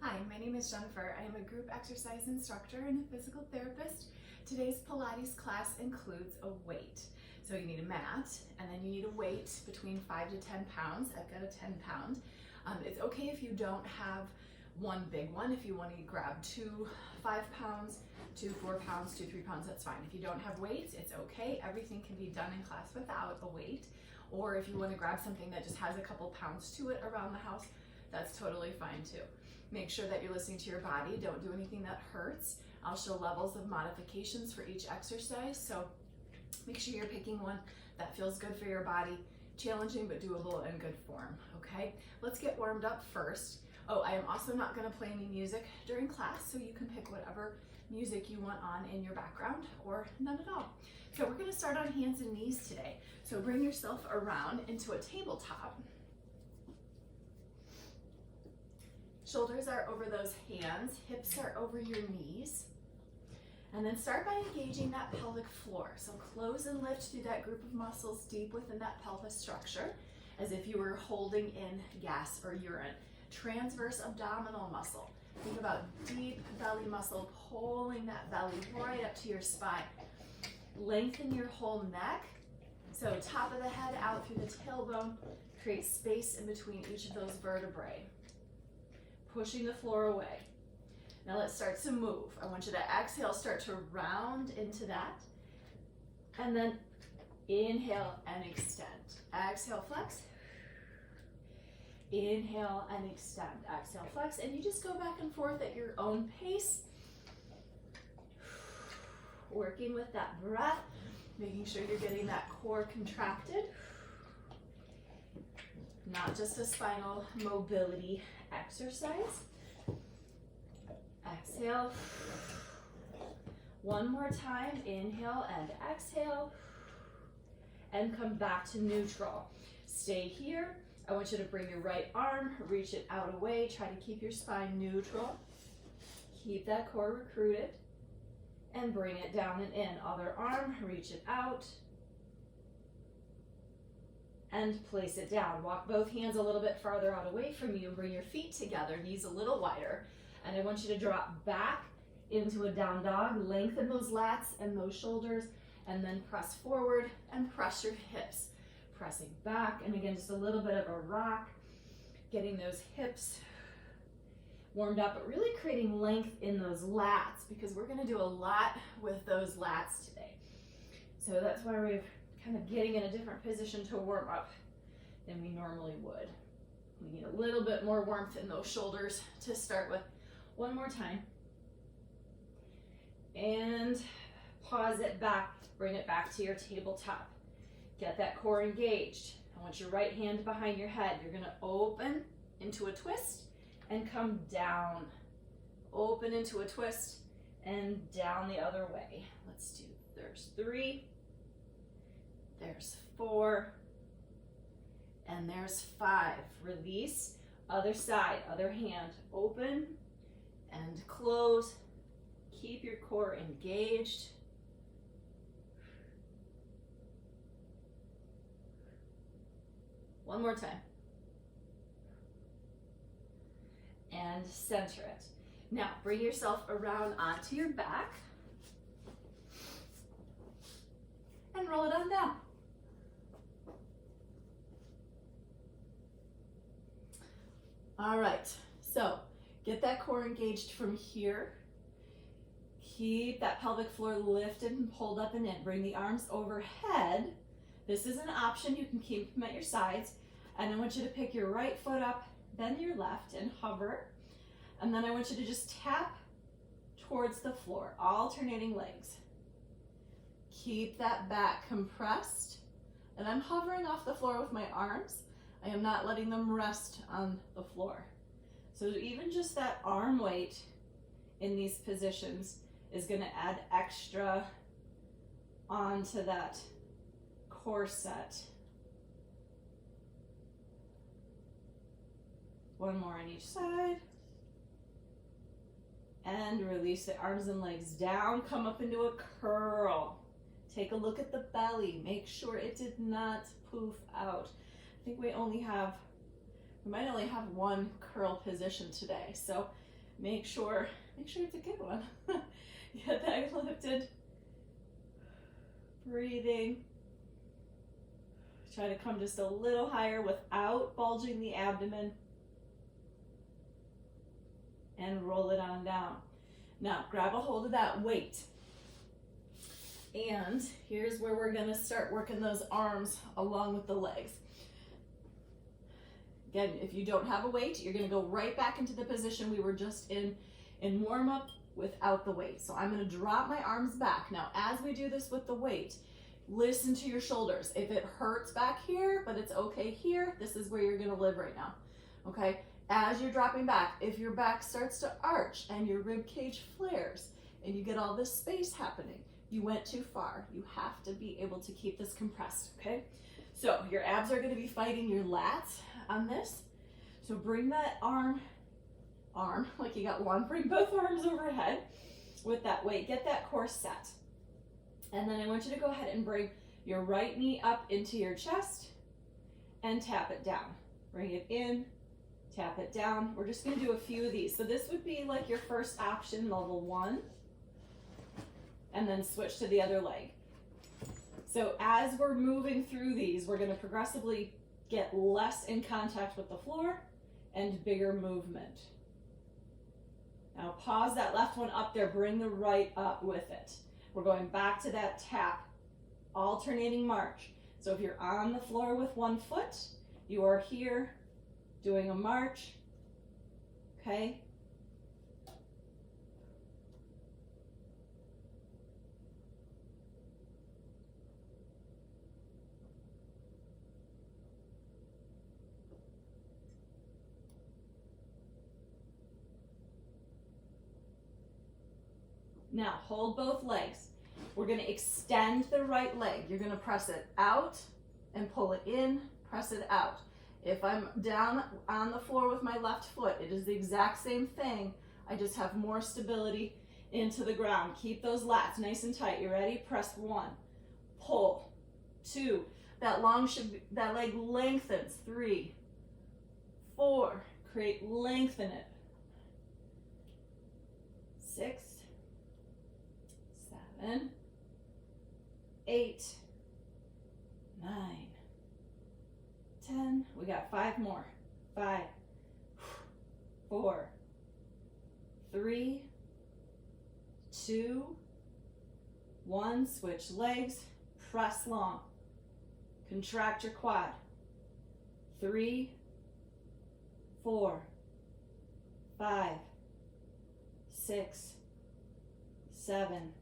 Hi, my name is Jennifer. I am a group exercise instructor and a physical therapist. Today's Pilates class includes a weight. So you need a mat, and then you need a weight between 5 to 10 pounds. I've got a 10 pound. It's okay if you don't have one big one. If you want to grab 2 5 pounds, 2 4 pounds, 2 3 pounds, that's fine. If you don't have weights, it's okay. Everything can be done in class without a weight. Or if you want to grab something that just has a couple pounds to it around the house, that's totally fine too. Make sure that you're listening to your body. Don't do anything that hurts. I'll show levels of modifications for each exercise, so make sure you're picking one that feels good for your body, challenging but doable and good form, okay? Let's get warmed up first. Oh, I am also not gonna play any music during class, so you can pick whatever music you want on in your background or none at all. So we're gonna start on hands and knees today. So bring yourself around into a tabletop. Shoulders are over those hands, hips are over your knees. And then start by engaging that pelvic floor. So close and lift through that group of muscles deep within that pelvis structure, as if you were holding in gas or urine. Transverse abdominal muscle. Think about deep belly muscle, pulling that belly right up to your spine. Lengthen your whole neck. So top of the head out through the tailbone. Create space in between each of those vertebrae. Pushing the floor away. Now let's start to move. I want you to exhale, start to round into that. And then inhale and extend. Exhale, flex. Inhale and extend. Exhale, flex. And you just go back and forth at your own pace. Working with that breath, making sure you're getting that core contracted. Not just a spinal mobility exercise. Exhale. One more time. Inhale and exhale. And come back to neutral. Stay here. I want you to bring your right arm, reach it out away. Try to keep your spine neutral. Keep that core recruited. And bring it down and in. Other arm, reach it out. And place it down. Walk both hands a little bit farther out away from you. Bring your feet together, knees a little wider. And I want you to drop back into a down dog. Lengthen those lats and those shoulders. And then press forward and press your hips. Pressing back. And again, just a little bit of a rock. Getting those hips warmed up, but really creating length in those lats, because we're going to do a lot with those lats today. So that's why we're kind of getting in a different position to warm up than we normally would. We need a little bit more warmth in those shoulders to start with. One more time. And pause it back, bring it back to your tabletop. Get that core engaged. I want your right hand behind your head. You're going to open into a twist and come down. Open into a twist and down the other way. Let's do, there's 3. There's 4, and there's 5. Release, other side, other hand, open and close. Keep your core engaged. One more time. And center it. Now, bring yourself around onto your back and roll it on down. All right, so get that core engaged from here. Keep that pelvic floor lifted and pulled up and in. Bring the arms overhead. This is an option. You can keep them at your sides. And I want you to pick your right foot up, then your left, and hover. And then I want you to just tap towards the floor, alternating legs. Keep that back compressed. And I'm hovering off the floor with my arms. I am not letting them rest on the floor. So even just that arm weight in these positions is going to add extra onto that core set. One more on each side. And release the arms and legs down. Come up into a curl. Take a look at the belly. Make sure it did not poof out. I think we might only have one curl position today. So Make sure it's a good one. Get that lifted. Breathing. Try to come just a little higher without bulging the abdomen. And roll it on down. Now, grab a hold of that weight. And here's where we're gonna start working those arms along with the legs. Again, if you don't have a weight, you're gonna go right back into the position we were just in warm up without the weight. So I'm gonna drop my arms back. Now, as we do this with the weight, listen to your shoulders. If it hurts back here, but it's okay here, this is where you're gonna live right now, okay? As you're dropping back, if your back starts to arch and your rib cage flares and you get all this space happening, you went too far. You have to be able to keep this compressed, okay? So your abs are gonna be fighting your lats on this. So bring that arm, like you got one, bring both arms overhead with that weight. Get that core set. And then I want you to go ahead and bring your right knee up into your chest and tap it down. Bring it in, tap it down. We're just gonna do a few of these. So this would be like your first option, level 1, and then switch to the other leg. So as we're moving through these, we're gonna progressively get less in contact with the floor and bigger movement. Now pause that left one up there, bring the right up with it. We're going back to that tap, alternating march. So if you're on the floor with one foot, you are here doing a march, okay? Now hold both legs. We're gonna extend the right leg. You're gonna press it out and pull it in, press it out. If I'm down on the floor with my left foot, it is the exact same thing. I just have more stability into the ground. Keep those lats nice and tight. You ready? Press 1, pull, 2. That leg lengthens. 3, 4. Lengthen it. 6, 7, 8, 9, 10. We got 5 more. 5, 4, 3, 2, 1. Switch legs. Press long. Contract your quad. 3, 4, 5, 6, 7,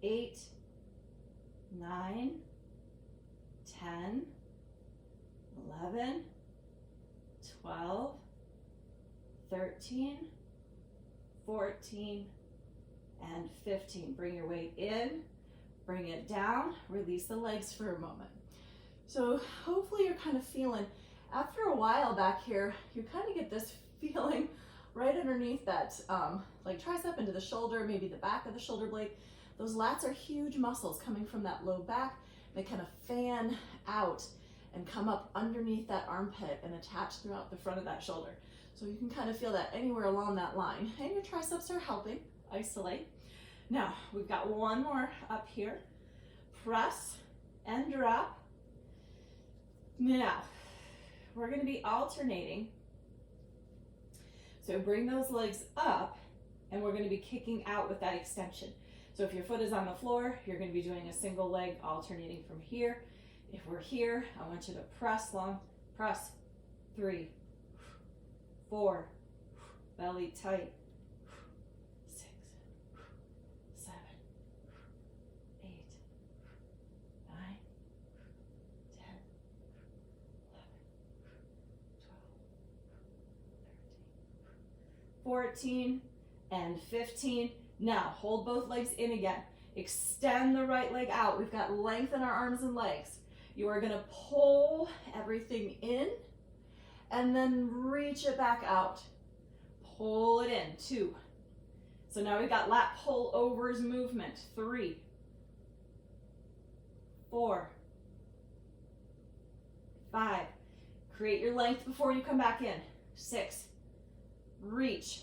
8, 9, 10, 11, 12, 13, 14, and 15. Bring your weight in, bring it down, release the legs for a moment. So hopefully you're kind of feeling, after a while back here, you kind of get this feeling right underneath that like tricep into the shoulder, maybe the back of the shoulder blade. Those lats are huge muscles coming from that low back. They kind of fan out and come up underneath that armpit and attach throughout the front of that shoulder. So you can kind of feel that anywhere along that line. And your triceps are helping isolate. Now, we've got one more up here. Press and drop. Now, we're gonna be alternating. So bring those legs up and we're gonna be kicking out with that extension. So if your foot is on the floor, you're gonna be doing a single leg alternating from here. If we're here, I want you to press long, press. 3, 4, belly tight. 6, 7, 8, 9, 10, 11, 12, 13, 14, and 15. Now, hold both legs in again. Extend the right leg out. We've got length in our arms and legs. You are gonna pull everything in and then reach it back out. Pull it in. 2. So now we've got lat pull overs movement. 3, 4, 5. Create your length before you come back in. 6. Reach.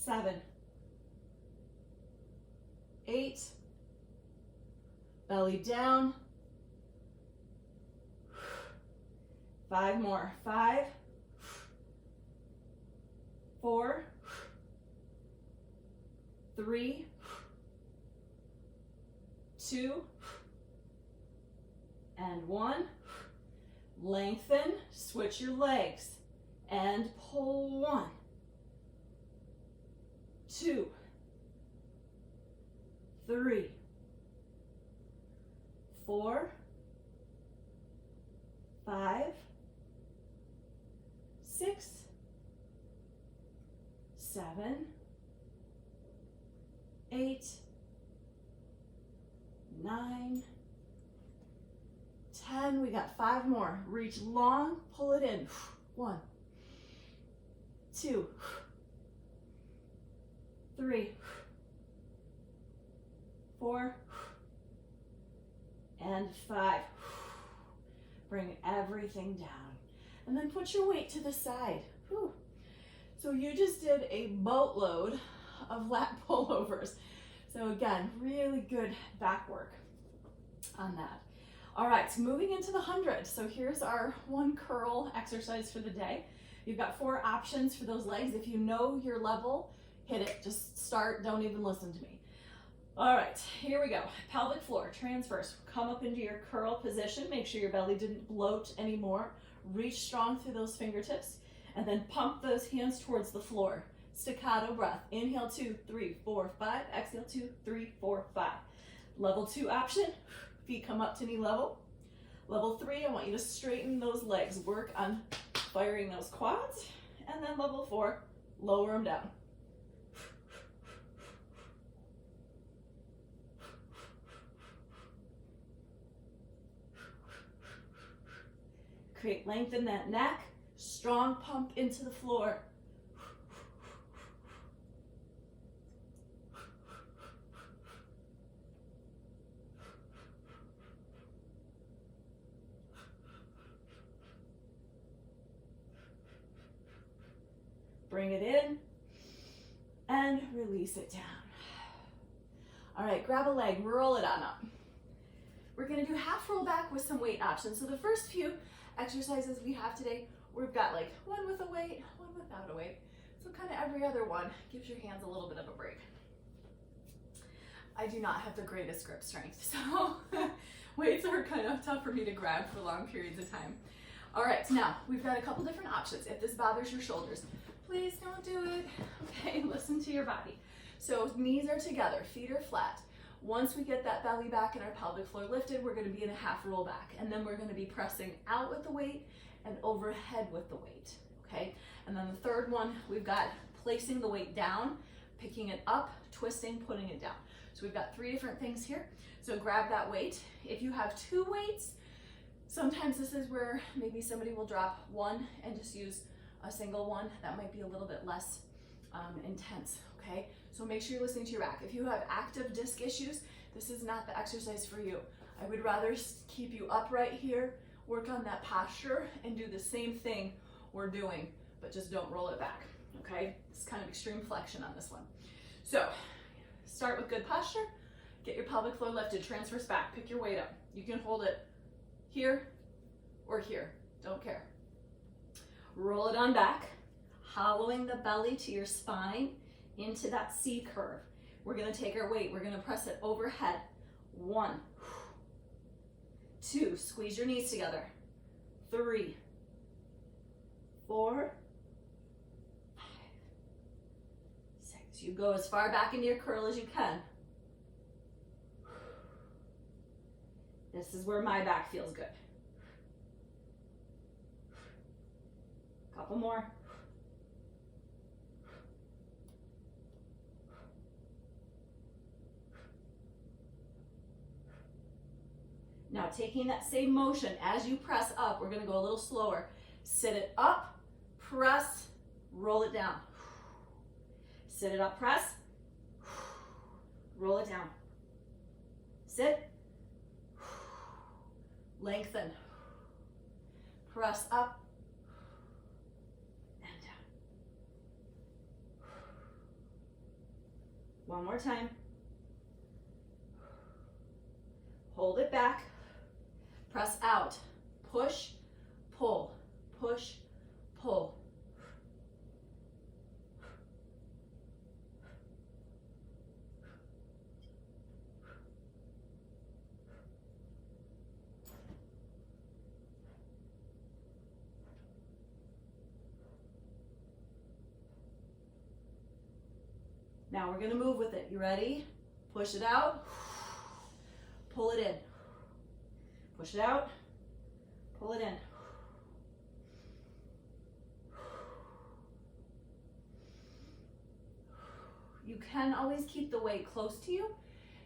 7, 8, belly down, 5 more, 5, 4, 3, 2, and 1. Lengthen, switch your legs, and pull 1, 2, 3, 4, 5, 6, 7, 8, 9, 10. We got 5 more. Reach long, pull it in. 1, 2, 3, 4, and 5. Bring everything down. And then put your weight to the side. Whew. So you just did a boatload of lat pullovers. So again, really good back work on that. All right, so moving into the 100. So here's our 1 curl exercise for the day. You've got 4 options for those legs. If you know your level, hit it. Just start, don't even listen to me. All right, here we go. Pelvic floor, transverse. Come up into your curl position. Make sure your belly didn't bloat anymore. Reach strong through those fingertips, and then pump those hands towards the floor. Staccato breath. Inhale, 2, 3, 4, 5. Exhale, 2, 3, 4, 5. Level 2 option, feet come up to knee level. Level 3, I want you to straighten those legs. Work on firing those quads. And then level 4, lower them down. Create length in that neck. Strong pump into the floor. Bring it in and release it down. All right, grab a leg, roll it on up. We're gonna do half roll back with some weight options. So the first few exercises we have today, we've got like one with a weight, one without a weight. So kind of every other one gives your hands a little bit of a break. I do not have the greatest grip strength, so weights are kind of tough for me to grab for long periods of time. All right, now we've got a couple different options. If this bothers your shoulders, please don't do it. Okay, listen to your body. So knees are together, feet are flat. Once we get that belly back and our pelvic floor lifted, we're gonna be in a half roll back. And then we're gonna be pressing out with the weight and overhead with the weight, okay? And then the third one, we've got placing the weight down, picking it up, twisting, putting it down. So we've got 3 different things here. So grab that weight. If you have 2 weights, sometimes this is where maybe somebody will drop 1 and just use a single one. That might be a little bit less intense, okay? So make sure you're listening to your back. If you have active disc issues, this is not the exercise for you. I would rather keep you upright here, work on that posture, and do the same thing we're doing, but just don't roll it back, okay? It's kind of extreme flexion on this one. So start with good posture, get your pelvic floor lifted, transverse back, pick your weight up. You can hold it here or here, don't care. Roll it on back, hollowing the belly to your spine into that C curve. We're gonna take our weight, we're gonna press it overhead. 1, 2, squeeze your knees together. 3, 4, 5, 6. You go as far back into your curl as you can. This is where my back feels good. Couple more. Now taking that same motion as you press up, we're gonna go a little slower. Sit it up, press, roll it down. Sit it up, press, roll it down. Sit, lengthen, press up, and down. One more time. Hold it back. Press out. Push, pull, push, pull. Now we're going to move with it. You ready? Push it out. Pull it in. Push it out. Pull it in. You can always keep the weight close to you.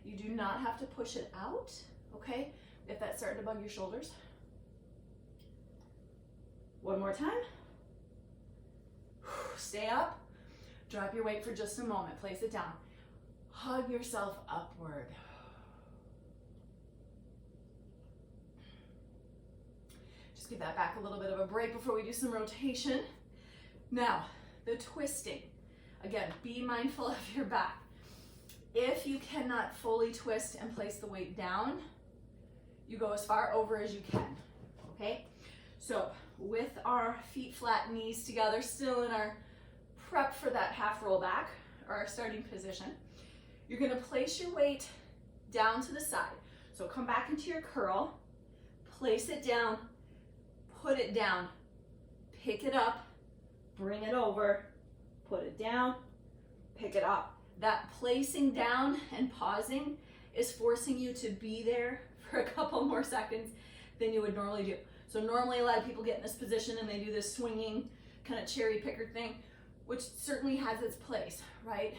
You do not have to push it out, okay? If that's starting to bug your shoulders. One more time. Stay up. Drop your weight for just a moment. Place it down. Hug yourself upward. Just give that back a little bit of a break before we do some rotation. Now, the twisting. Again, be mindful of your back. If you cannot fully twist and place the weight down, you go as far over as you can, okay? So with our feet flat, knees together, still in our prep for that half roll back, or our starting position, you're gonna place your weight down to the side. So come back into your curl, place it down, put it down, pick it up, bring it over, put it down, pick it up. That placing down and pausing is forcing you to be there for a couple more seconds than you would normally do. So normally a lot of people get in this position and they do this swinging kind of cherry picker thing, which certainly has its place, right?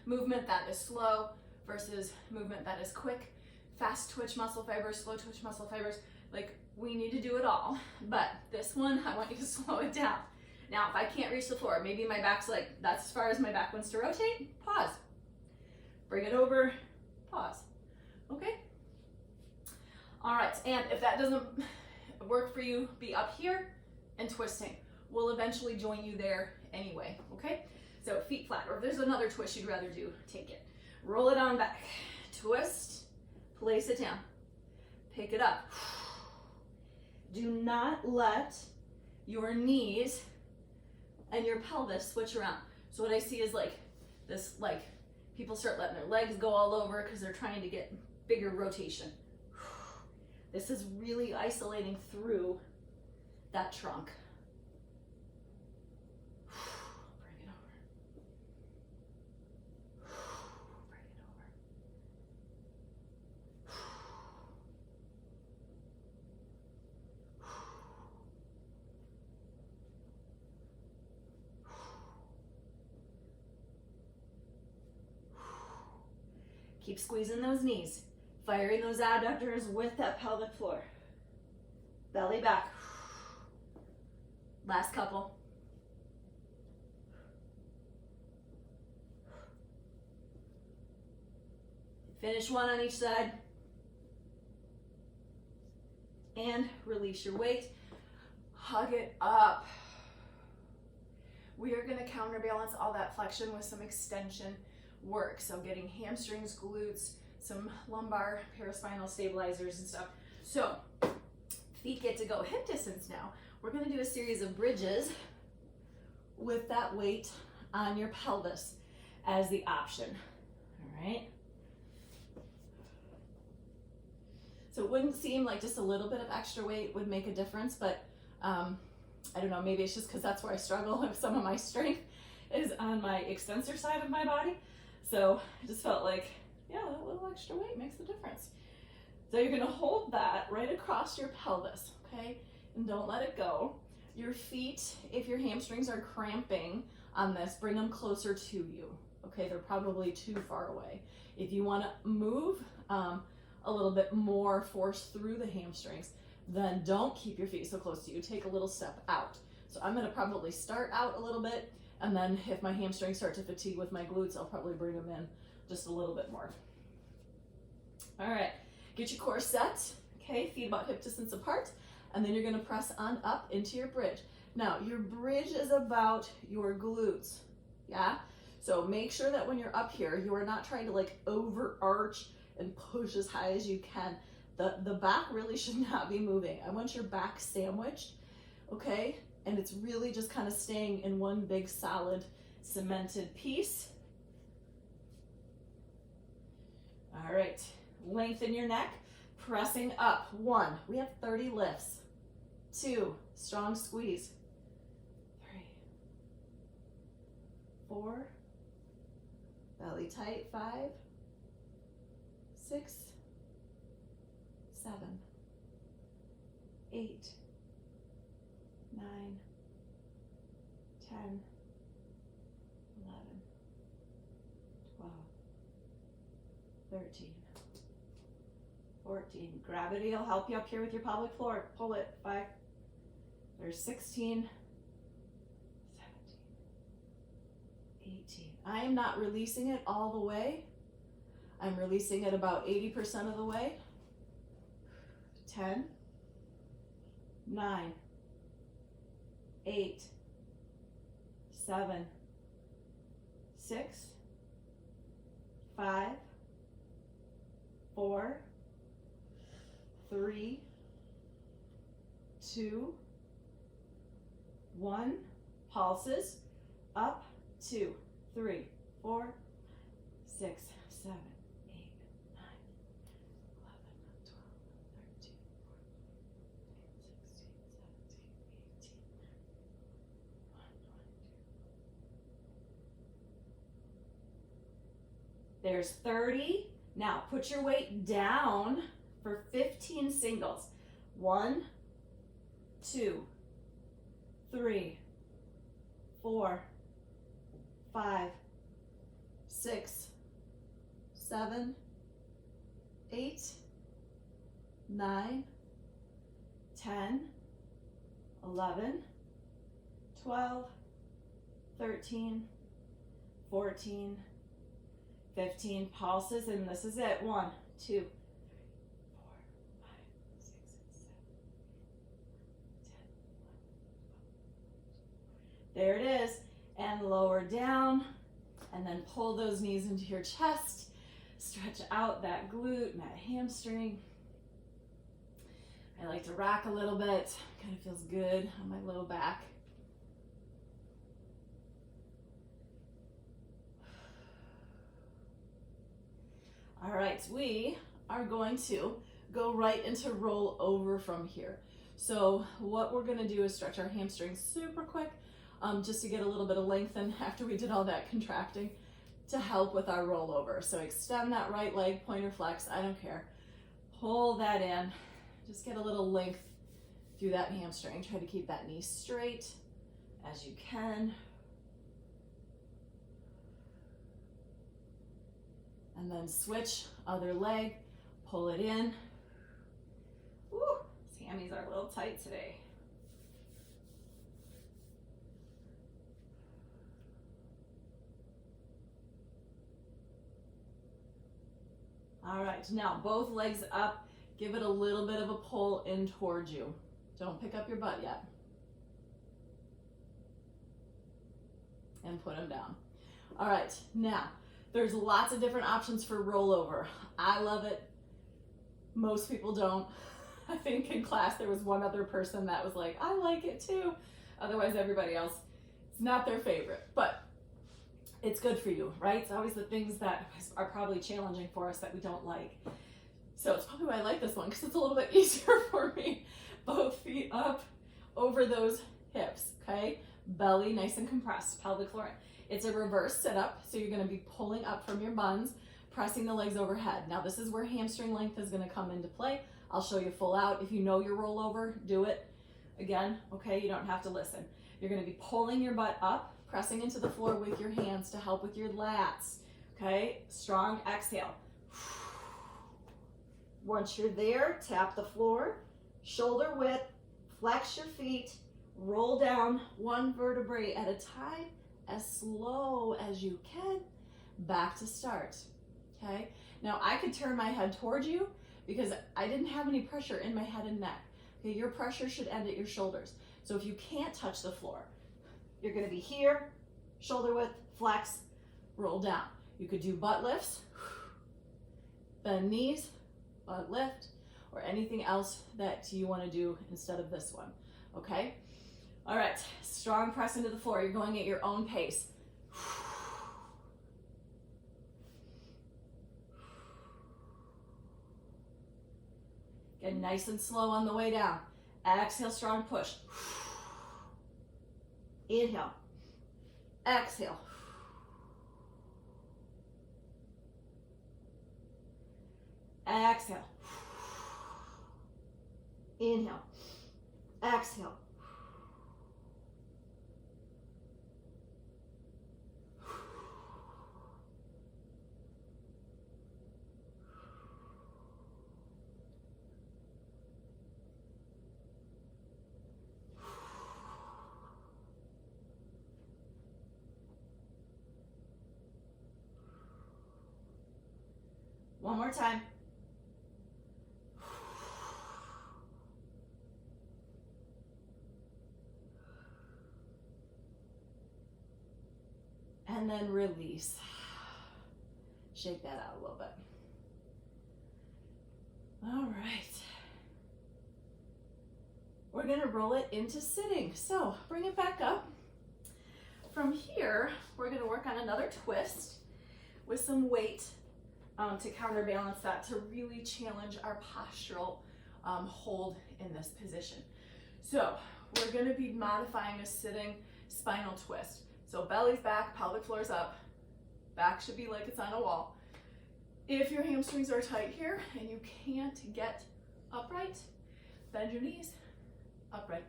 Movement that is slow versus movement that is quick. Fast twitch muscle fibers, slow twitch muscle fibers. Like, we need to do it all, but this one, I want you to slow it down. Now, if I can't reach the floor, maybe my back's like, that's as far as my back wants to rotate, pause. Bring it over, pause, okay? All right, and if that doesn't work for you, be up here and twisting. We'll eventually join you there anyway, okay? So feet flat, or if there's another twist you'd rather do, take it. Roll it on back, twist, place it down, pick it up. Do not let your knees and your pelvis switch around. So what I see is like this, like people start letting their legs go all over because they're trying to get bigger rotation. This is really isolating through that trunk. Bring it over. Bring it over. Keep squeezing those knees, firing those adductors with that pelvic floor. Belly back. Last couple. Finish one on each side. And release your weight. Hug it up. We are going to counterbalance all that flexion with some extension work. So getting hamstrings, glutes, some lumbar paraspinal stabilizers and stuff. So feet get to go hip distance now. We're going to do a series of bridges with that weight on your pelvis as the option. All right. So it wouldn't seem like just a little bit of extra weight would make a difference, but I don't know, maybe it's just because that's where I struggle with some of my strength is on my extensor side of my body. So I just felt like, yeah, that little extra weight makes the difference. So you're gonna hold that right across your pelvis, okay? And don't let it go. Your feet, if your hamstrings are cramping on this, bring them closer to you, okay? They're probably too far away. If you wanna move a little bit more force through the hamstrings, then don't keep your feet so close to you. Take a little step out. So I'm gonna probably start out a little bit, and then if my hamstrings start to fatigue with my glutes, I'll probably bring them in just a little bit more. All right, get your core set, okay? Feet about hip distance apart, and then you're gonna press on up into your bridge. Now, your bridge is about your glutes, yeah? So make sure that when you're up here, you are not trying to like overarch and push as high as you can. The back really should not be moving. I want your back sandwiched, okay? And it's really just kind of staying in one big solid cemented piece. All right, lengthen your neck, pressing up. 1, we have 30 lifts. 2, strong squeeze. 3, 4, belly tight. 5, 6, 7, 8, 9, 10, 11, 12, 13, 14. Gravity will help you up here with your pelvic floor. Pull it. 5. There's 16, 17, 18. I am not releasing it all the way. I'm releasing it about 80% of the way. 10, 9, 8, 7, 6, 5, 4, 3, 2, 1. Pulses. Up. 2, 3, 4, 6, 7, 8, 9, 11, 12, 13, 14, 16, 17, 18, 1, 22. There's 30. Now put your weight down for 15 singles. 1, 2, 3, 4, 5, 6, 7, 8, 9, 10, 11, 12, 13, 14, 15. Pulses, and this is it. 1, 2, 4, 5, 6, 7, 10, 11, 12. There it is. And lower down, and then pull those knees into your chest. Stretch out that glute and that hamstring. I like to rock a little bit. Kind of feels good on my low back. All right, we are going to go right into roll over from here. So what we're gonna do is stretch our hamstrings super quick, just to get a little bit of lengthen after we did all that contracting to help with our rollover. So extend that right leg, pointer flex, I don't care. Pull that in, just get a little length through that hamstring. Try to keep that knee straight as you can. And then switch, other leg, pull it in. Woo, these hammies are a little tight today. All right, now both legs up, give it a little bit of a pull in towards you. Don't pick up your butt yet. And put them down. All right, now, there's lots of different options for rollover. I love it. Most people don't. I think in class there was one other person that was like, I like it too. Otherwise, everybody else, it's not their favorite. But it's good for you, right? It's always the things that are probably challenging for us that we don't like. So it's probably why I like this one, because it's a little bit easier for me. Both feet up over those hips, okay? Belly nice and compressed, pelvic floor in. It's a reverse sit-up, so you're gonna be pulling up from your buns, pressing the legs overhead. Now this is where hamstring length is gonna come into play. I'll show you full out. If you know your rollover, do it. Again, okay, you don't have to listen. You're gonna be pulling your butt up, pressing into the floor with your hands to help with your lats, okay? Strong exhale. Once you're there, tap the floor, shoulder width, flex your feet, roll down one vertebrae at a time, as slow as you can, back to start, okay? Now I could turn my head towards you because I didn't have any pressure in my head and neck. Okay, your pressure should end at your shoulders. So if you can't touch the floor, you're gonna be here, shoulder width, flex, roll down. You could do butt lifts, bend knees, butt lift, or anything else that you want to do instead of this one, okay? All right, strong press into the floor. You're going at your own pace. Get nice and slow on the way down. Exhale, strong push. Inhale. Exhale. Exhale. Inhale. Exhale. One more time. And then release. Shake that out a little bit. All right. We're gonna roll it into sitting. So bring it back up. From here, we're gonna work on another twist with some weight to counterbalance that, to really challenge our postural hold in this position. So we're gonna be modifying a sitting spinal twist. So belly's back, pelvic floor's up, back should be like it's on a wall. If your hamstrings are tight here and you can't get upright, bend your knees, upright.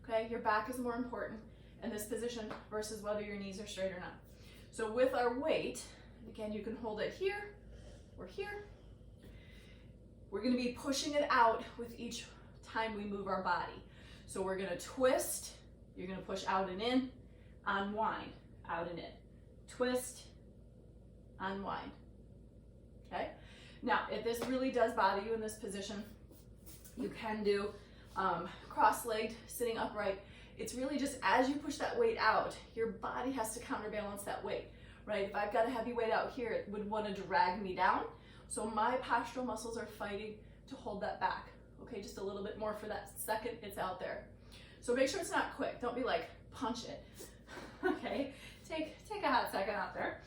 Okay, your back is more important in this position versus whether your knees are straight or not. So with our weight, again, you can hold it here or here. We're gonna be pushing it out with each time we move our body. So we're gonna twist, you're gonna push out and in, unwind, out and in. Twist, unwind, okay? Now, if this really does bother you in this position, you can do cross-legged, sitting upright. It's really just as you push that weight out, your body has to counterbalance that weight, right? If I've got a heavy weight out here, it would want to drag me down. So my postural muscles are fighting to hold that back. Okay, just a little bit more for that second it's out there. So make sure it's not quick. Don't be like, punch it. Okay, take a hot second out there.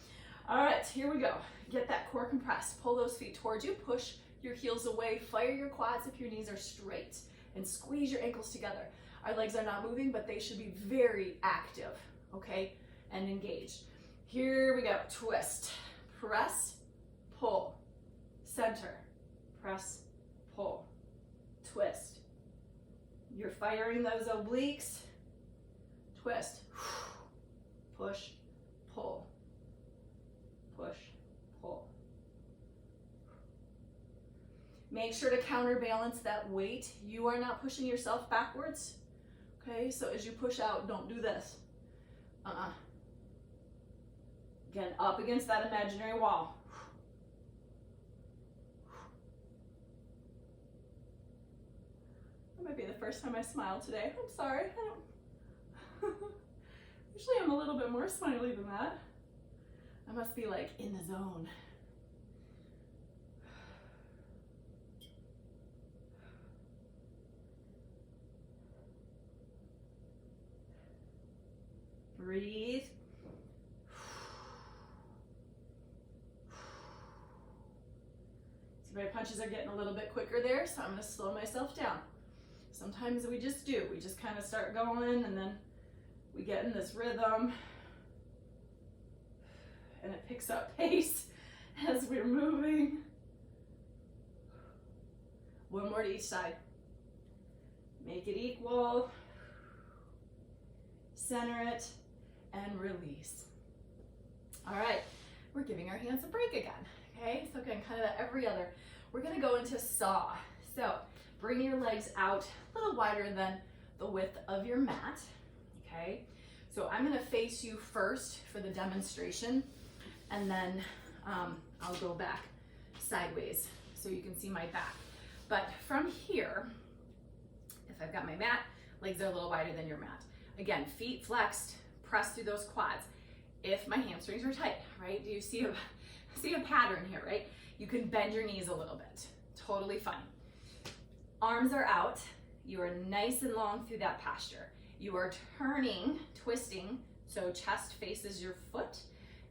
All right, here we go. Get that core compressed. Pull those feet towards you. Push your heels away. Fire your quads if your knees are straight. And squeeze your ankles together. Our legs are not moving, but they should be very active, okay, and engaged. Here we go. Twist. Press, pull. Center. Press, pull. Twist. You're firing those obliques. Twist. Push, pull. Push, pull. Make sure to counterbalance that weight. You are not pushing yourself backwards. Okay, so as you push out, don't do this. Again, up against that imaginary wall. That might be the first time I smiled today. I'm sorry. Usually I'm a little bit more smiley than that. I must be like in the zone. Breathe. See, my punches are getting a little bit quicker there, so I'm going to slow myself down. Sometimes we just do. We just kind of start going, and then we get in this rhythm, and it picks up pace as we're moving. One more to each side. Make it equal. Center it. And release. All right, we're giving our hands a break again, okay? So again, kind of every other. We're gonna go into saw. So bring your legs out a little wider than the width of your mat, okay? So I'm gonna face you first for the demonstration, and then I'll go back sideways so you can see my back. But from here, if I've got my mat, legs are a little wider than your mat. Again, feet flexed, press through those quads. if my hamstrings are tight, right? Do you see a pattern here, right? You can bend your knees a little bit, totally fine. Arms are out, you are nice and long through that posture. You are turning, twisting, so chest faces your foot.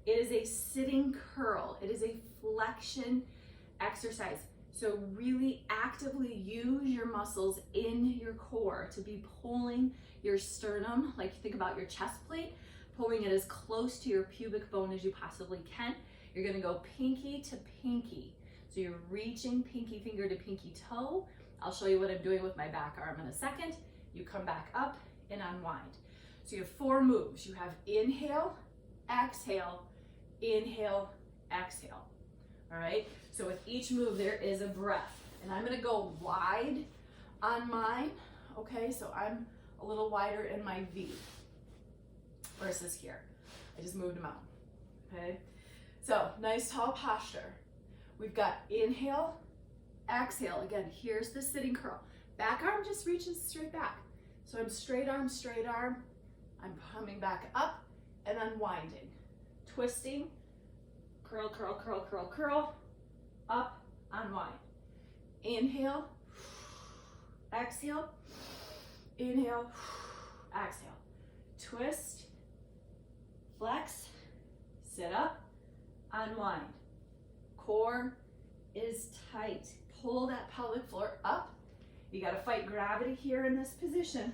It is a sitting curl, it is a flexion exercise. So really actively use your muscles in your core to be pulling your sternum, like think about your chest plate, pulling it as close to your pubic bone as you possibly can. You're gonna go pinky to pinky. So you're reaching pinky finger to pinky toe. I'll show you what I'm doing with my back arm in a second. You come back up and unwind. So you have 4 moves. You have inhale, exhale, inhale, exhale. All right, so with each move there is a breath. And I'm gonna go wide on mine, okay? So I'm a little wider in my V versus here. I just moved them out, okay? So nice tall posture. We've got inhale, exhale. Again, here's the sitting curl. Back arm just reaches straight back. So I'm straight arm, I'm coming back up and unwinding. Twisting, curl, curl, curl, curl, curl, up, unwind. Inhale, exhale, inhale, exhale. Twist, flex, sit up, unwind. Core is tight. Pull that pelvic floor up. You gotta fight gravity here in this position.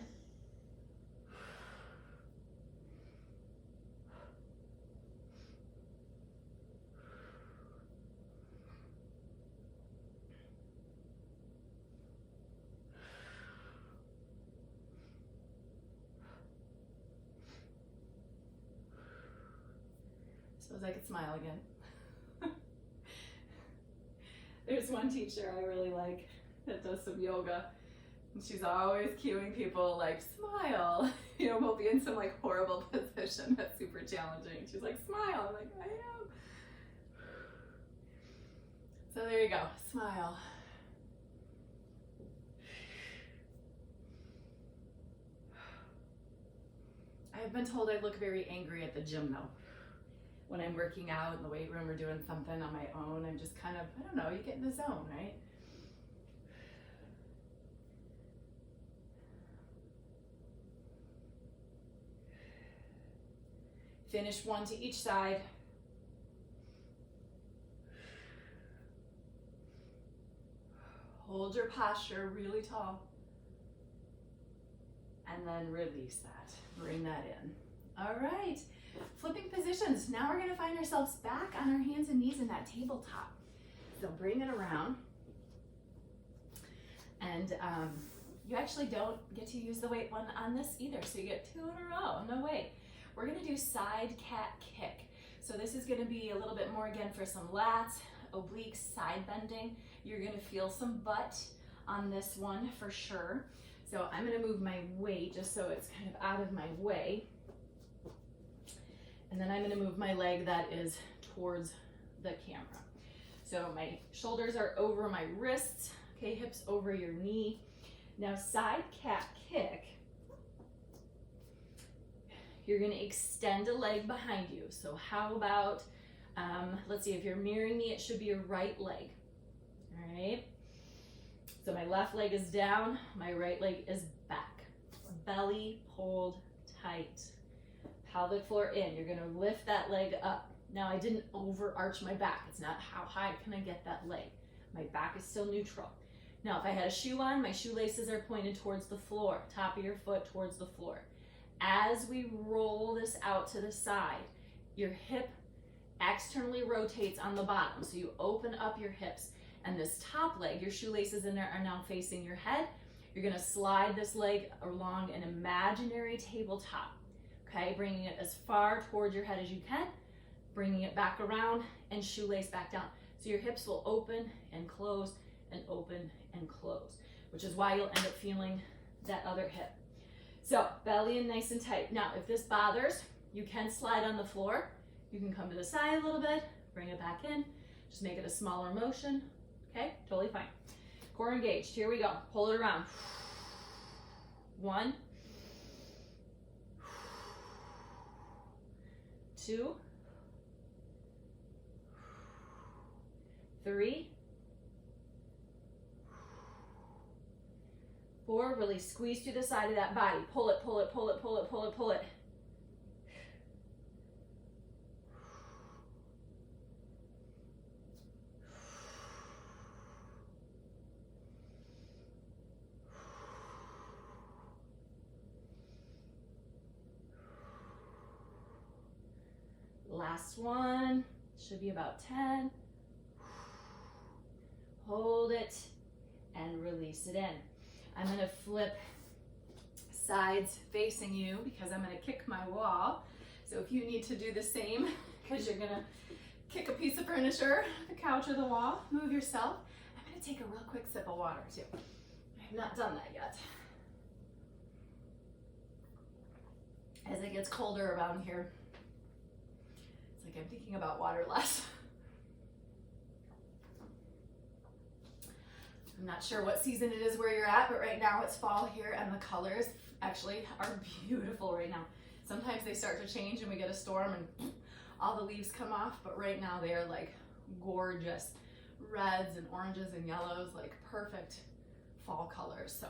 Suppose I could smile again. There's one teacher I really like that does some yoga, and she's always cueing people like, smile. You know, we'll be in some like horrible position that's super challenging. She's like, smile. I'm like, I am. So there you go, smile. I've been told I look very angry at the gym though. When I'm working out in the weight room or doing something on my own, I'm just kind of, I don't know, you get in the zone, right? Finish 1 to each side. Hold your posture really tall. And then release that, bring that in. All right. Flipping positions. Now we're going to find ourselves back on our hands and knees in that tabletop. So bring it around. And you actually don't get to use the weight one on this either. So you get 2 in a row. No way. We're going to do side cat kick. So this is going to be a little bit more again for some lats, obliques, side bending. You're going to feel some butt on this one for sure. So I'm going to move my weight just so it's kind of out of my way. And then I'm going to move my leg that is towards the camera. So my shoulders are over my wrists, okay, hips over your knee. Now side cat kick, you're going to extend a leg behind you. So how about, let's see, if you're mirroring me, it should be your right leg, all right? So my left leg is down, my right leg is back. Belly pulled tight. Pelvic floor in. You're going to lift that leg up. Now I didn't overarch my back. It's not how high can I get that leg. My back is still neutral. Now if I had a shoe on, my shoelaces are pointed towards the floor, top of your foot towards the floor. As we roll this out to the side, your hip externally rotates on the bottom. So you open up your hips, and this top leg, your shoelaces in there are now facing your head. You're going to slide this leg along an imaginary tabletop. Okay, bringing it as far towards your head as you can, bringing it back around and shoelace back down. So your hips will open and close and open and close, which is why you'll end up feeling that other hip. So belly in nice and tight. Now, if this bothers, you can slide on the floor. You can come to the side a little bit, bring it back in, just make it a smaller motion. Okay, totally fine. Core engaged, here we go. Pull it around. 1, 2, 3, 4. Really squeeze through the side of that body. Pull it, pull it, pull it, pull it, pull it, pull it. Last one, should be about 10. Hold it and release it in. I'm gonna flip sides facing you because I'm gonna kick my wall. So if you need to do the same, because you're gonna kick a piece of furniture, the couch or the wall, move yourself. I'm gonna take a real quick sip of water too. I have not done that yet. As it gets colder around here, it's like I'm thinking about water less. I'm not sure what season it is where you're at, but right now it's fall here and the colors actually are beautiful right now. Sometimes they start to change and we get a storm and all the leaves come off, but right now they are like gorgeous reds and oranges and yellows, like perfect fall colors. So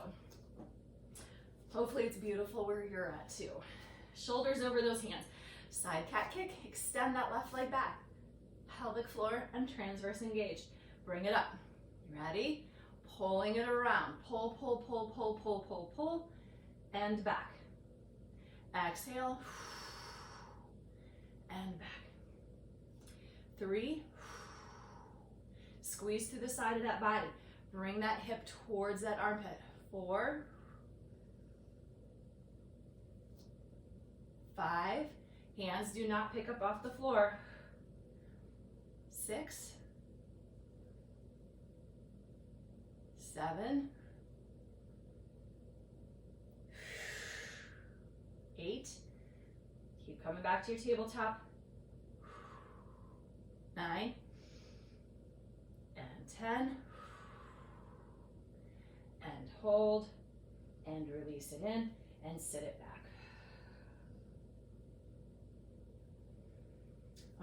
hopefully it's beautiful where you're at too. Shoulders over those hands. Side cat kick, extend that left leg back. Pelvic floor and transverse engaged. Bring it up. Ready? Pulling it around. Pull, pull, pull, pull, pull, pull, pull, and back. Exhale, and back. 3, squeeze through the side of that body. Bring that hip towards that armpit. 4, 5, hands do not pick up off the floor. 6, 7, 8, keep coming back to your tabletop. 9, and 10, and hold, and release it in, and sit it back.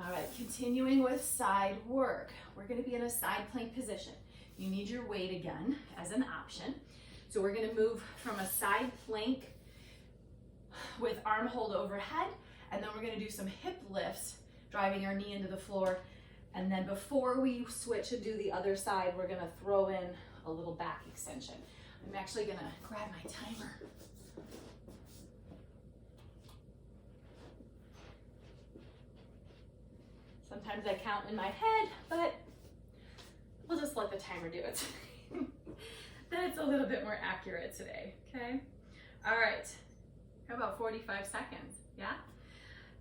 All right, continuing with side work. We're gonna be in a side plank position. You need your weight again as an option. So we're gonna move from a side plank with arm hold overhead, and then we're gonna do some hip lifts, driving our knee into the floor. And then before we switch and do the other side, we're gonna throw in a little back extension. I'm actually gonna grab my timer. Sometimes I count in my head, but we'll just let the timer do it. Then it's a little bit more accurate today, okay? All right, how about 45 seconds, yeah?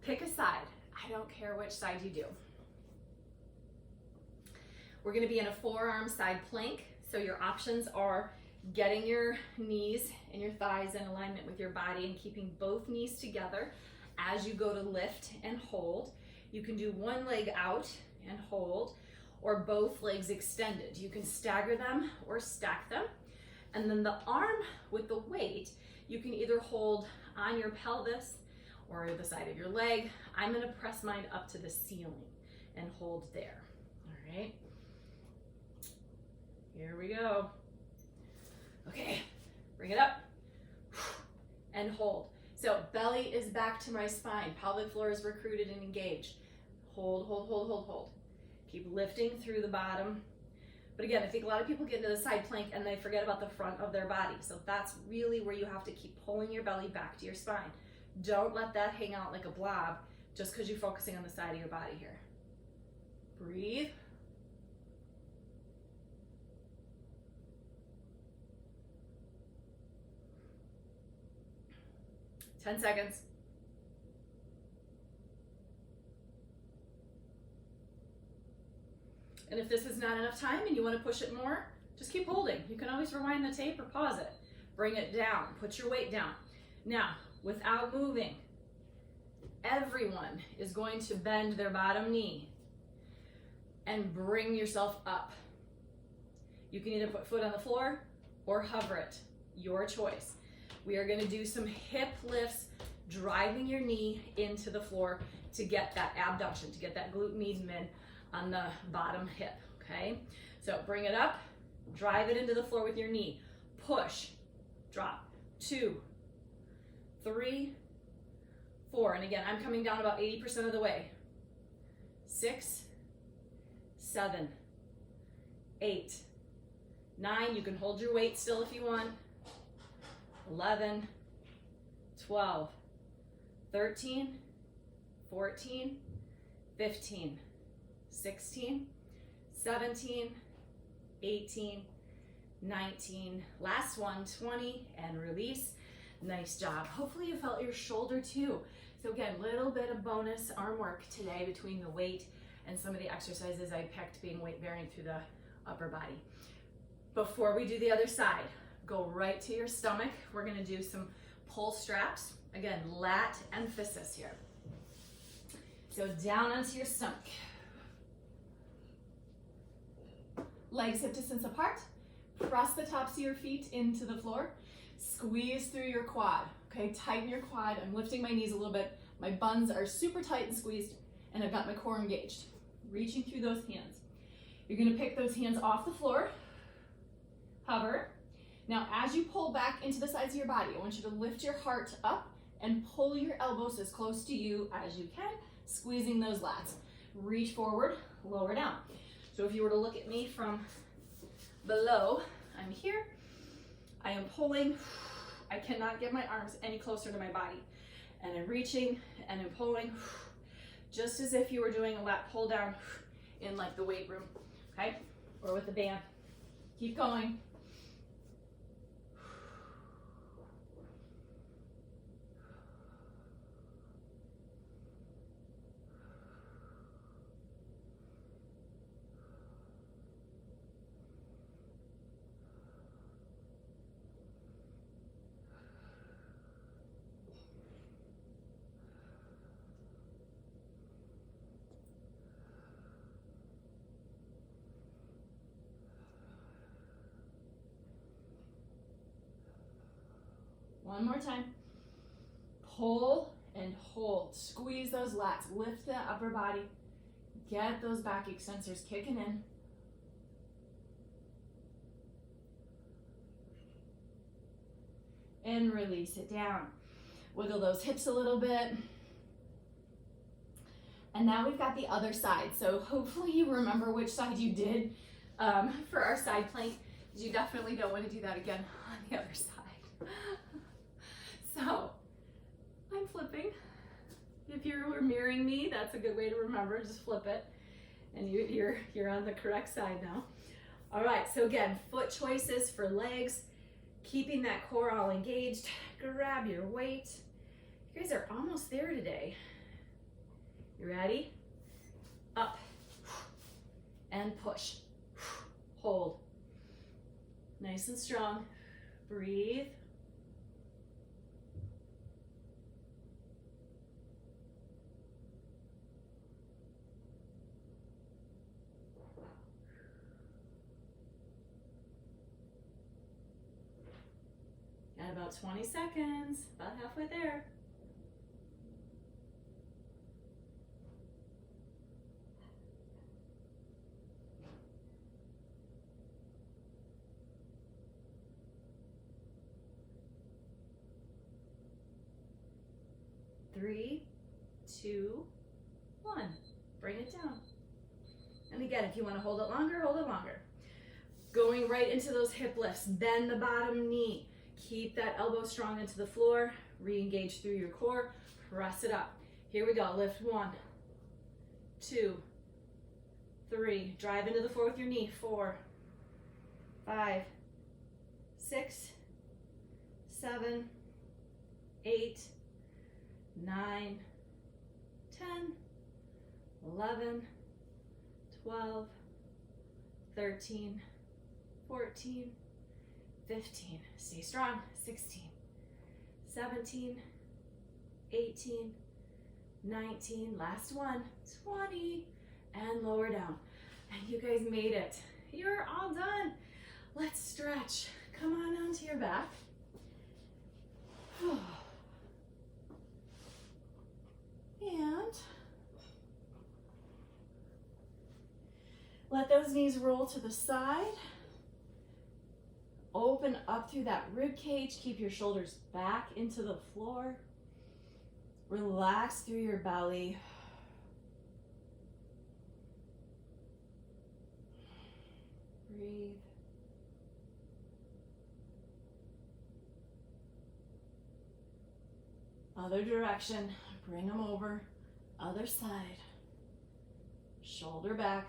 Pick a side. I don't care which side you do. We're gonna be in a forearm side plank. So your options are getting your knees and your thighs in alignment with your body and keeping both knees together as you go to lift and hold. You can do one leg out and hold, or both legs extended. You can stagger them or stack them. And then the arm with the weight, you can either hold on your pelvis or the side of your leg. I'm gonna press mine up to the ceiling and hold there, all right? Here we go. Okay, bring it up and hold. So belly is back to my spine. Pelvic floor is recruited and engaged. Hold, hold, hold, hold, hold. Keep lifting through the bottom. But again, I think a lot of people get into the side plank and they forget about the front of their body. So that's really where you have to keep pulling your belly back to your spine. Don't let that hang out like a blob just because you're focusing on the side of your body here. Breathe. Ten seconds. And if this is not enough time and you want to push it more, just keep holding. You can always rewind the tape or pause it. Bring it down, put your weight down. Now, without moving, everyone is going to bend their bottom knee and bring yourself up. You can either put foot on the floor or hover it, your choice. We are going to do some hip lifts driving your knee into the floor to get that abduction, to get that glute med mid on the bottom hip, okay? So bring it up, drive it into the floor with your knee, push, drop, 2, 3, 4, and again, I'm coming down about 80% of the way. 6, 7, 8, 9, you can hold your weight still if you want. 11, 12, 13, 14, 15, 16, 17, 18, 19, last one, 20, and release. Nice job. Hopefully you felt your shoulder too. So again, little bit of bonus arm work today between the weight and some of the exercises I picked being weight bearing through the upper body. Before we do the other side, go right to your stomach. We're gonna do some pull straps. Again, lat emphasis here. So down onto your stomach. Legs hip distance apart. Press the tops of your feet into the floor. Squeeze through your quad, okay? Tighten your quad. I'm lifting my knees a little bit. My buns are super tight and squeezed, and I've got my core engaged. Reaching through those hands. You're gonna pick those hands off the floor. Hover. Now, as you pull back into the sides of your body, I want you to lift your heart up and pull your elbows as close to you as you can, squeezing those lats. Reach forward, lower down. So if you were to look at me from below, I'm here. I am pulling. I cannot get my arms any closer to my body. And I'm reaching and I'm pulling, just as if you were doing a lat pull down in like the weight room, okay? Or with the band. Keep going. One more time. Pull and hold. Squeeze those lats. Lift the upper body. Get those back extensors kicking in. And release it down. Wiggle those hips a little bit. And now we've got the other side. So hopefully you remember which side you did for our side plank. You definitely don't want to do that again on the other side. So, I'm flipping. If you were mirroring me, that's a good way to remember. Just flip it, and you're on the correct side now. All right. So again, foot choices for legs, keeping that core all engaged. Grab your weight. You guys are almost there today. You ready? Up and push. Hold. Nice and strong. Breathe. Got about 20 seconds, about halfway there. Three, 2, 1. Bring it down. And again, if you want to hold it longer, hold it longer. Going right into those hip lifts, bend the bottom knee. Keep that elbow strong into the floor. Re-engage through your core. Press it up. Here we go. Lift 1, 2, 3. Drive into the floor with your knee. 4, 5, 6, 7, 8, 9, 10, 11, 12, 13, 14, 15, stay strong, 16, 17, 18, 19, last one, 20, and lower down. And you guys made it. You're all done. Let's stretch. Come on onto your back. Let those knees roll to the side. Open up through that rib cage. Keep your shoulders back into the floor. Relax through your belly. Breathe. Other direction. Bring them over. Other side. Shoulder back.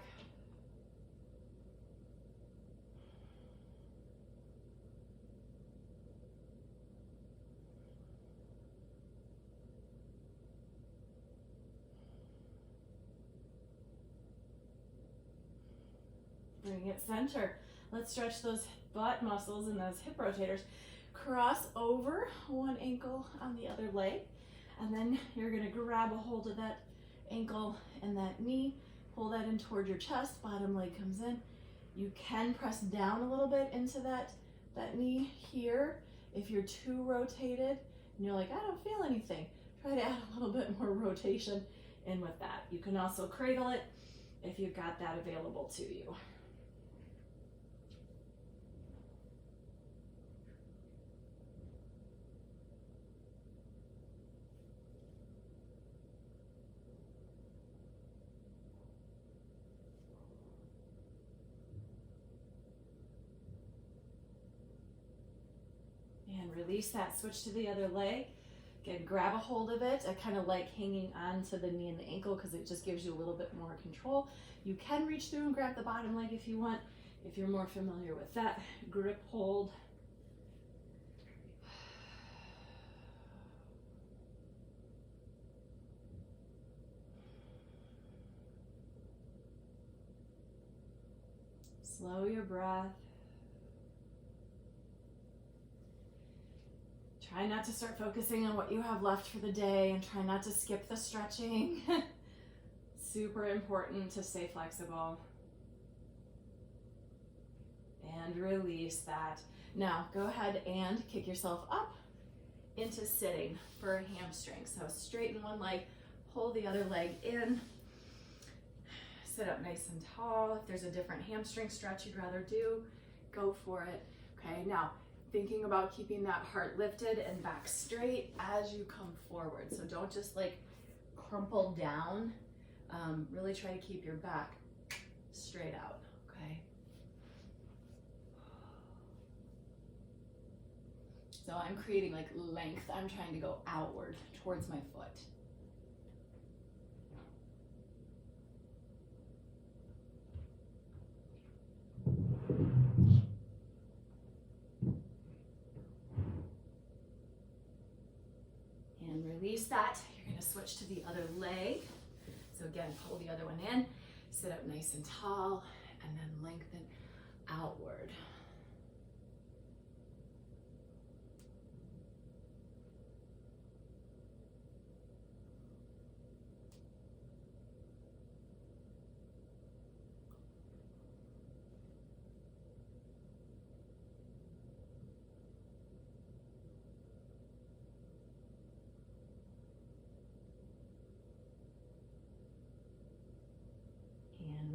Bring it center. Let's stretch those butt muscles and those hip rotators. Cross over one ankle on the other leg. And then you're gonna grab a hold of that ankle and that knee. Pull that in toward your chest. Bottom leg comes in. You can press down a little bit into that knee here. If you're too rotated and you're like, I don't feel anything, try to add a little bit more rotation in with that. You can also cradle it if you've got that available to you. And release that, switch to the other leg. Again, grab a hold of it. I kind of like hanging on to the knee and the ankle because it just gives you a little bit more control. You can reach through and grab the bottom leg if you want, if you're more familiar with that. Grip hold. Slow your breath. Try not to start focusing on what you have left for the day and try not to skip the stretching. Super important to stay flexible. And release that. Now go ahead and kick yourself up into sitting for a hamstring. So straighten one leg, pull the other leg in. Sit up nice and tall. If there's a different hamstring stretch you'd rather do, go for it. Okay, now thinking about keeping that heart lifted and back straight as you come forward. So don't just like crumple down. Really try to keep your back straight out, okay? So I'm creating like length. I'm trying to go outward towards my foot. And release that. You're gonna switch to the other leg. So again, pull the other one in, sit up nice and tall, and then lengthen outward.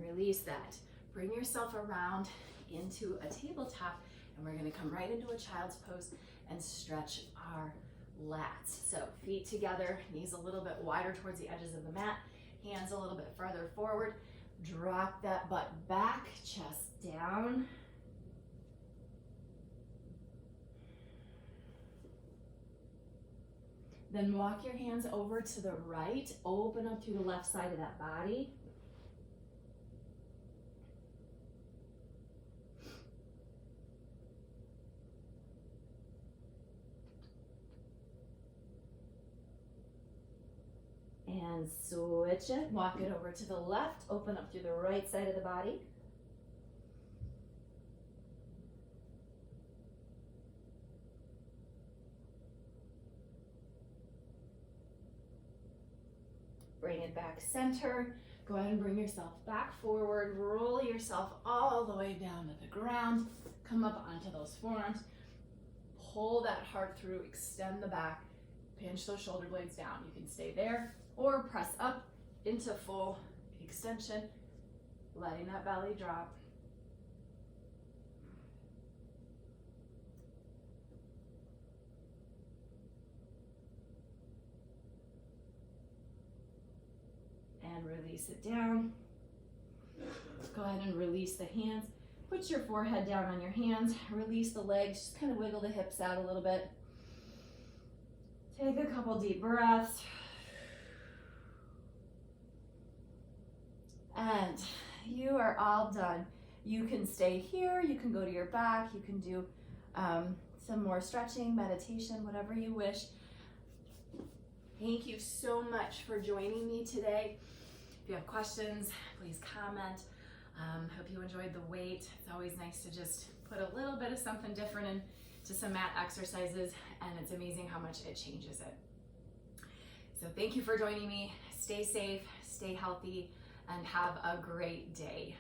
Release that. Bring yourself around into a tabletop, and we're going to come right into a child's pose and stretch our lats. So feet together, knees a little bit wider towards the edges of the mat, hands a little bit farther forward. Drop that butt back, chest down. Then walk your hands over to the right, open up through the left side of that body. And switch it, walk it over to the left, open up through the right side of the body. Bring it back center. Go ahead and bring yourself back forward. Roll yourself all the way down to the ground. Come up onto those forearms. Pull that heart through, extend the back, pinch those shoulder blades down. You can stay there or press up into full extension. letting that belly drop. And release it down. Go ahead and release the hands. Put your forehead down on your hands. Release the legs. Just kind of wiggle the hips out a little bit. Take a couple deep breaths. And you are all done. You can stay here. You can go to your back. You can do some more stretching, meditation, whatever you wish. Thank you so much for joining me today. If you have questions, please comment. Hope you enjoyed the weight. It's always nice to just put a little bit of something different into some mat exercises, and it's amazing how much it changes it. So thank you for joining me. Stay safe, stay healthy, and have a great day.